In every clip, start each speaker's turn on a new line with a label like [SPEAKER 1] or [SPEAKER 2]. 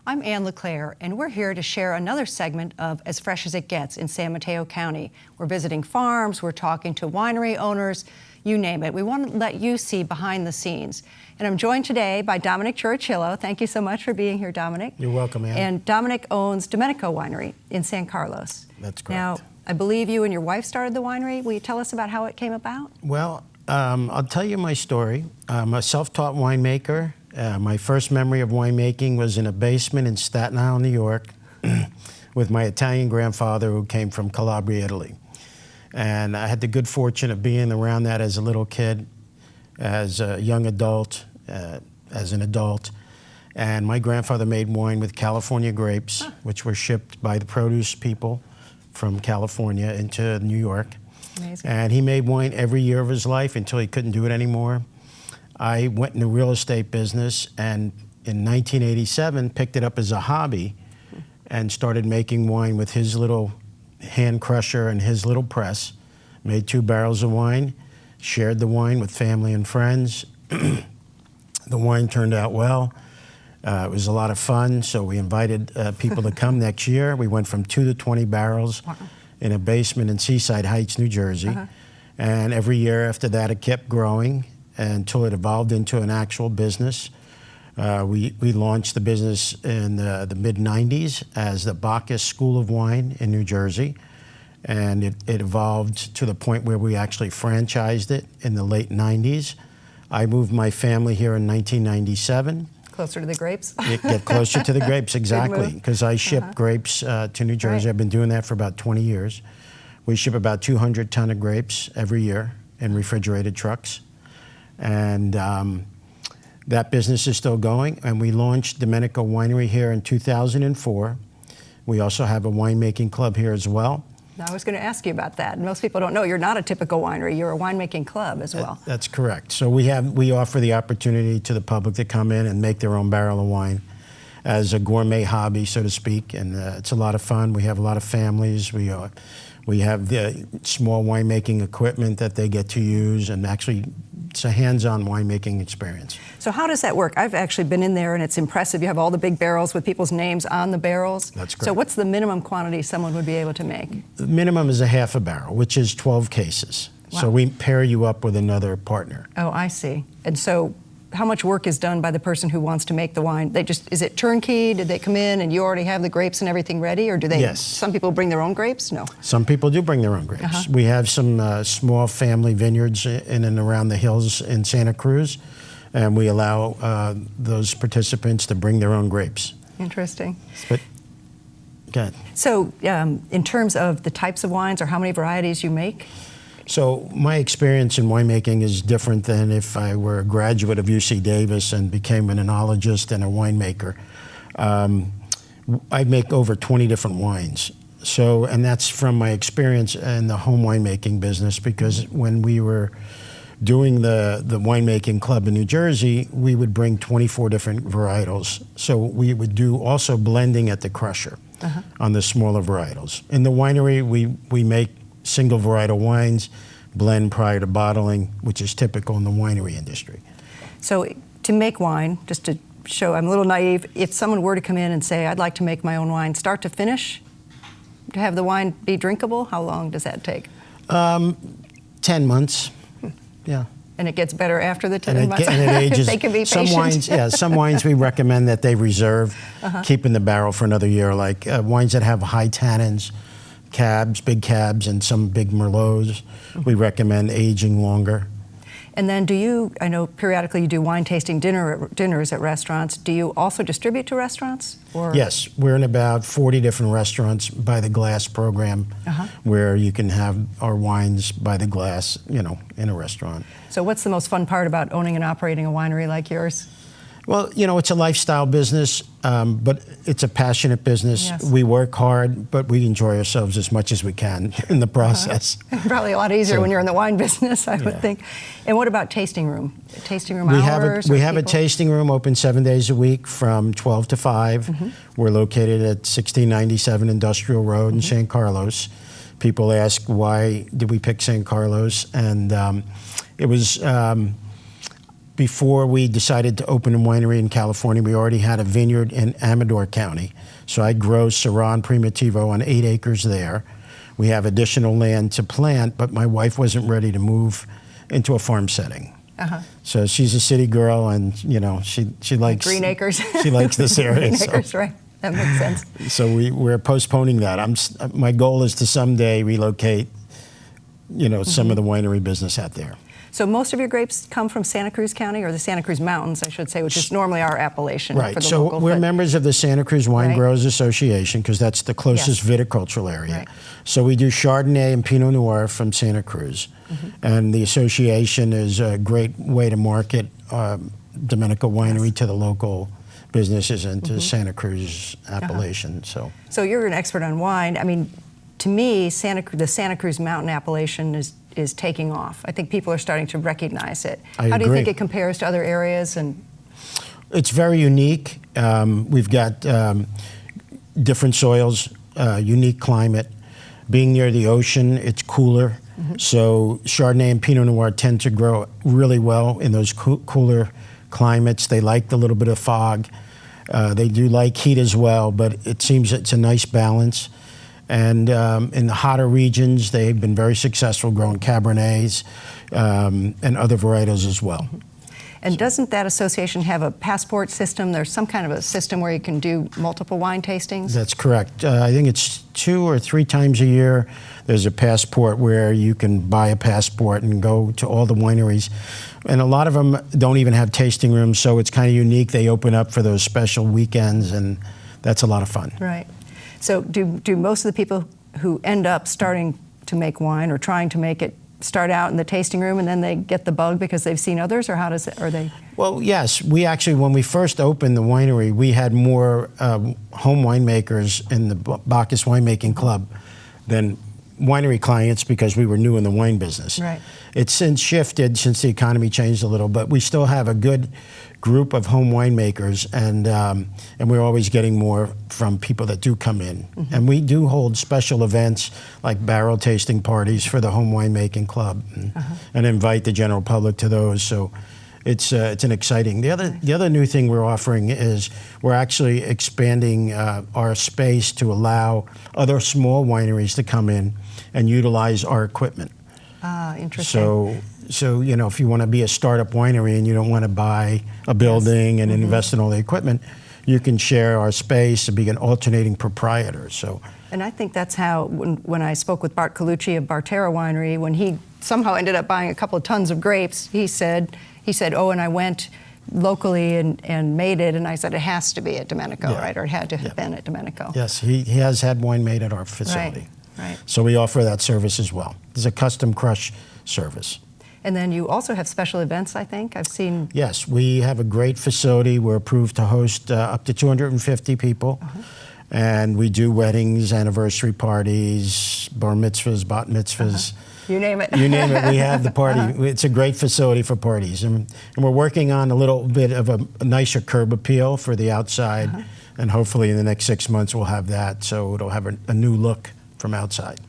[SPEAKER 1] I'm Ann LeClaire, and we're here to share another segment of As Fresh as It Gets in San Mateo County. We're visiting farms, we're talking to winery owners, you name it. We want to let you see behind the scenes. And I'm joined today by Dominick Chirichillo. Thank you so much for being here, Dominick.
[SPEAKER 2] You're welcome, Ann.
[SPEAKER 1] And Dominick owns Domenico Winery in San Carlos.
[SPEAKER 2] That's correct.
[SPEAKER 1] Now, I believe you and your wife started the winery. Will you tell us about how it came about?
[SPEAKER 2] Well, I'll tell you my story. I'm a self-taught winemaker. My first memory of winemaking was in a basement in Staten Island, New York, with my Italian grandfather who came from Calabria, Italy. And I had the good fortune of being around that as a little kid, as a young adult, as an adult. And my grandfather made wine with California grapes, which were shipped by the produce people from California into New York.
[SPEAKER 1] Amazing.
[SPEAKER 2] And he made wine every year of his life until he couldn't do it anymore. I went in the real estate business and in 1987 picked it up as a hobby and started making wine with his little hand crusher and his little press. Made 2 barrels of wine, shared the wine with family and friends. The wine turned out well. It was a lot of fun, so we invited people to come next year. We went from 2 to 20 barrels in a basement in Seaside Heights, New Jersey. And every year after that, it kept growing until it evolved into an actual business. We launched the business in the mid-90s as the Bacchus School of Wine in New Jersey. And it evolved to the point where we actually franchised it in the late 90s. I moved my family here in 1997.
[SPEAKER 1] Closer to the grapes?
[SPEAKER 2] Get closer to the grapes, exactly, because I ship grapes to New Jersey.
[SPEAKER 1] Right.
[SPEAKER 2] I've been doing that for about 20 years. We ship about 200 ton of grapes every year in refrigerated trucks. And that business is still going. And we launched Domenico Winery here in 2004. We also have a winemaking club here as well.
[SPEAKER 1] I was going to ask you about that. Most people don't know you're not a typical winery. You're a winemaking club as well.
[SPEAKER 2] That's correct. So we offer the opportunity to the public to come in and make their own barrel of wine as a gourmet hobby, so to speak. And it's a lot of fun. We have a lot of families. We have the small winemaking equipment that they get to use, and actually it's a hands-on winemaking experience.
[SPEAKER 1] So how does that work? I've actually been in there and it's impressive. You have all the big barrels with people's names on the barrels.
[SPEAKER 2] That's correct.
[SPEAKER 1] So what's the minimum quantity someone would be able to make?
[SPEAKER 2] The minimum is a half a barrel, which is 12 cases.
[SPEAKER 1] Wow.
[SPEAKER 2] So we pair you up with another partner.
[SPEAKER 1] Oh, I see. And so how much work is done by the person who wants to make the wine? Is it turnkey? Did they come in and you already have the grapes and everything ready? Or do they?
[SPEAKER 2] Yes.
[SPEAKER 1] Some people bring their own grapes? No.
[SPEAKER 2] Some people do bring their own grapes. We have some small family vineyards in and around the hills in Santa Cruz, and we allow those participants to bring their own grapes.
[SPEAKER 1] Interesting.
[SPEAKER 2] But, go ahead.
[SPEAKER 1] So in terms of the types of wines or how many varieties you make?
[SPEAKER 2] So my experience in winemaking is different than if I were a graduate of UC Davis and became an enologist and a winemaker. I make over 20 different wines. So, and that's from my experience in the home winemaking business, because when we were doing the winemaking club in New Jersey, we would bring 24 different varietals. So we would do also blending at the crusher on the smaller varietals. In the winery, we make single varietal wines, blend prior to bottling, which is typical in the winery industry.
[SPEAKER 1] So to make wine, just to show I'm a little naive, if someone were to come in and say, I'd like to make my own wine, start to finish, to have the wine be drinkable, how long does that take?
[SPEAKER 2] 10 months, yeah.
[SPEAKER 1] And it gets better after the 10 months?
[SPEAKER 2] And it ages.
[SPEAKER 1] They can be patient.
[SPEAKER 2] Some wines we recommend that they reserve, keep in the barrel for another year, like wines that have high tannins, cabs, big cabs, and some big Merlots. We recommend aging longer.
[SPEAKER 1] And then I know periodically you do wine tasting dinners at restaurants. Do you also distribute to restaurants? Or?
[SPEAKER 2] Yes, we're in about 40 different restaurants by the glass program, where you can have our wines by the glass, in a restaurant.
[SPEAKER 1] So what's the most fun part about owning and operating a winery like yours?
[SPEAKER 2] Well, it's a lifestyle business, but it's a passionate business.
[SPEAKER 1] Yes.
[SPEAKER 2] We work hard, but we enjoy ourselves as much as we can in the process.
[SPEAKER 1] Probably a lot easier when you're in the wine business, I would think. And what about tasting room? Tasting room hours?
[SPEAKER 2] We have a tasting room open 7 days a week from 12 to 5. We're located at 1697 Industrial Road in San Carlos. People ask, why did we pick San Carlos? And it was... before we decided to open a winery in California, we already had a vineyard in Amador County. So I grow Syrah and Primitivo on 8 acres there. We have additional land to plant, but my wife wasn't ready to move into a farm setting. So she's a city girl, and you know she likes
[SPEAKER 1] green acres.
[SPEAKER 2] She likes this area.
[SPEAKER 1] Green acres, right? That makes sense.
[SPEAKER 2] So we're postponing that. My goal is to someday relocate, you know, some of the winery business out there.
[SPEAKER 1] So most of your grapes come from Santa Cruz County, or the Santa Cruz Mountains, I should say, which is normally our appellation
[SPEAKER 2] right.
[SPEAKER 1] for the
[SPEAKER 2] so
[SPEAKER 1] local.
[SPEAKER 2] We're members of the Santa Cruz Wine
[SPEAKER 1] Right.
[SPEAKER 2] Growers Association because that's the closest viticultural area.
[SPEAKER 1] Right.
[SPEAKER 2] So we do Chardonnay and Pinot Noir from Santa Cruz. And the association is a great way to market Domenico Winery to the local businesses and to Santa Cruz appellation. So
[SPEAKER 1] you're an expert on wine. I mean, to me, the Santa Cruz Mountain appellation is taking off. I think people are starting to recognize it. How do you think it compares to other areas? And
[SPEAKER 2] it's very unique. We've got different soils, unique climate. Being near the ocean, it's cooler. So Chardonnay and Pinot Noir tend to grow really well in those cooler climates. They like the little bit of fog. They do like heat as well, but it seems it's a nice balance. And in the hotter regions, they've been very successful growing Cabernets and other varietals as well.
[SPEAKER 1] And doesn't that association have a passport system? There's some kind of a system where you can do multiple wine tastings?
[SPEAKER 2] That's correct. I think it's 2 or 3 times a year. There's a passport where you can buy a passport and go to all the wineries. And a lot of them don't even have tasting rooms, so it's kind of unique. They open up for those special weekends, and that's a lot of fun.
[SPEAKER 1] Right. So do most of the people who end up starting to make wine or trying to make it start out in the tasting room and then they get the bug because they've seen others, or how does it, are they?
[SPEAKER 2] Well, yes. We actually, when we first opened the winery, we had more home winemakers in the Bacchus Winemaking Club than winery clients because we were new in the wine business.
[SPEAKER 1] Right.
[SPEAKER 2] It's since shifted since the economy changed a little, but we still have a good group of home winemakers, and we're always getting more from people that do come in. And we do hold special events like barrel tasting parties for the home winemaking club, and invite the general public to those. So it's an exciting. The other new thing we're offering is we're actually expanding our space to allow other small wineries to come in and utilize our equipment.
[SPEAKER 1] Ah, interesting.
[SPEAKER 2] So you know, if you want to be a startup winery and you don't want to buy a building and invest in all the equipment, you can share our space and be an alternating proprietor. So.
[SPEAKER 1] And I think that's how, when I spoke with Bart Colucci of Barterra Winery, when he somehow ended up buying a couple of tons of grapes, he said, oh, and I went locally and made it, and I said, it has to be at Domenico, right? Or it had to have been at Domenico.
[SPEAKER 2] Yes, he has had wine made at our facility.
[SPEAKER 1] Right.
[SPEAKER 2] So we offer that service as well. It's a custom crush service.
[SPEAKER 1] And then you also have special events, I think. I've seen.
[SPEAKER 2] Yes, we have a great facility. We're approved to host up to 250 people. And we do weddings, anniversary parties, bar mitzvahs, bat mitzvahs.
[SPEAKER 1] You name it.
[SPEAKER 2] You name it, we have the party. It's a great facility for parties. And we're working on a little bit of a nicer curb appeal for the outside. And hopefully in the next 6 months we'll have that, so it'll have a new look from outside.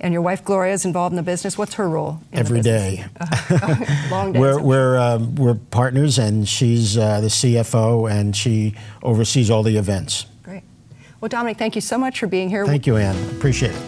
[SPEAKER 1] And your wife Gloria is involved in the business. What's her role in
[SPEAKER 2] Every
[SPEAKER 1] the business?
[SPEAKER 2] day.
[SPEAKER 1] Long days.
[SPEAKER 2] We're partners, and she's the CFO, and she oversees all the events.
[SPEAKER 1] Great. Well, Dominick, thank you so much for being here.
[SPEAKER 2] Thank you, Ann. Appreciate it.